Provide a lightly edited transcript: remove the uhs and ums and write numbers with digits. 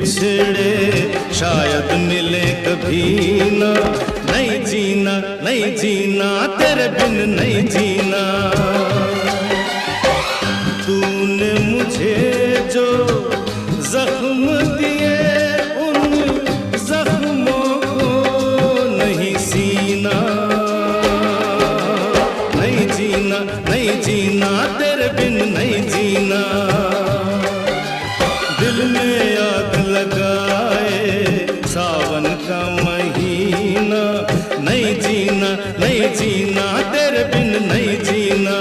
बिछड़े शायद मिले कभी ना। नहीं जीना, नहीं जीना, तेरे बिन नहीं जीना। तूने मुझे जो जख्म दिए उन जख्मों को नहीं सीना। नहीं जीना, नहीं जीना, तेरे बिन नहीं जीना। दिल में आग लगाए सावन का महीना। नहीं जीना, नहीं जीना, तेरे बिन नहीं जीना।